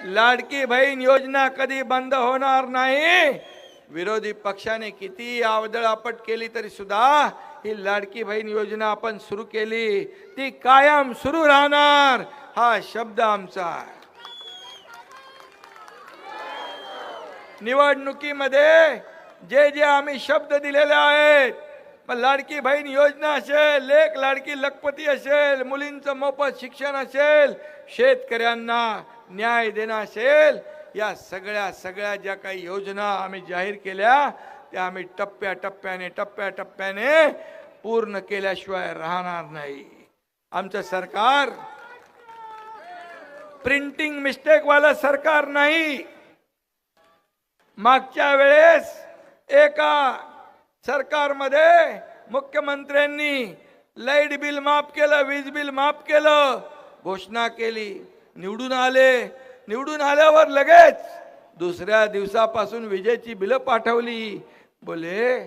लाडकी बहीण योजना कधी बंद होणार नाही। विरोधी पक्षाने किती आवदळापट केली तरी सुद्धा ही लाडकी बहीण योजना आपण सुरू केली, ती कायम सुरू राहणार, हा शब्द आमचा आहे। निवडणुकीमध्ये जे जे आम्ही शब्द दिलेले आहेत, मग लाडकी बहीण योजना असेल, लेक लाडकी लखपती असेल, मुलींचं मोफत शिक्षण असेल, शेतकऱ्यांना न्याय देणं असेल, या सगळ्या ज्या काही योजना आम्ही जाहीर केल्या त्या आम्ही टप्प्याटप्प्याने पूर्ण केल्याशिवाय राहणार नाही। आमचं सरकार प्रिंटिंग मिस्टेक वाला सरकार नाही। मागच्या वेळेस एका सरकारमध्ये मुख्यमंत्र्यांनी लाईट बिल माफ केलं, वीज बिल माफ केलं, घोषणा केली, निवडून आल्यावर लगेच दुसऱ्या दिवसापासून विजेची बिलं पाठवली। बोले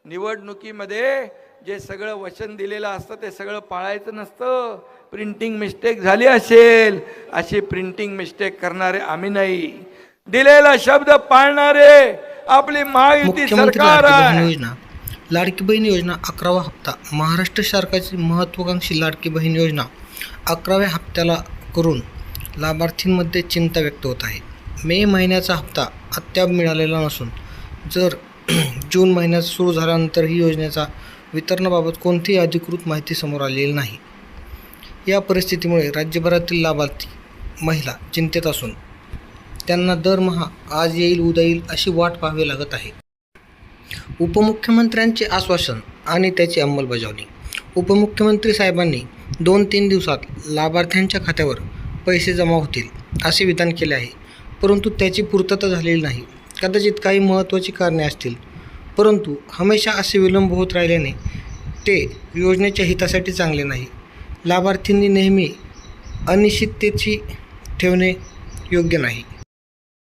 निवडणुकीमध्ये जे सगळं वचन दिलेलं असतं ते सगळं पाळायचं नसतं, प्रिंटिंग मिस्टेक झाली असेल, अशी प्रिंटिंग मिस्टेक करणारे आम्ही नाही, दिलेला शब्द पाळणारे आपली महायुती सरकार आहे। लाडकी बहीण योजना 11वा हप्ता। महाराष्ट्र सरकारची महत्त्वाकांक्षी लाडकी बहीण योजना 11व्या हप्त्याला करून लाभार्थींमध्ये चिंता व्यक्त होत आहे। मे महिन्याचा हप्ता अद्याप मिळालेला नसून जर जून महिन्यात सुरू झाल्यानंतर ही योजनेचा वितरणाबाबत कोणतीही अधिकृत माहिती समोर आलेली नाही। या परिस्थितीमुळे राज्यभरातील लाभार्थी महिला चिंतेत असून त्यांना दरमहा आज येईल उद्या येईल अशी वाट पाहावी लागत आहे। उपमुख्यमंत्र्यांचे आश्वासन आणि त्याची अंमलबजावणी। उपमुख्यमंत्री साहेबांनी 2-3 दिवसात लाभार्थ्यांच्या खात्यावर पैसे जमा होतील असे विधान केले आहे, परंतु त्याची पूर्तता झालेली नाही। कदाचित काही महत्त्वाची कारणे असतील, परंतु हमेशा असे विलंब होत राहिल्याने ते योजनेच्या हितासाठी चांगले नाही। लाभार्थींनी नेहमी अनिश्चिततेची ठेवणे योग्य नाही।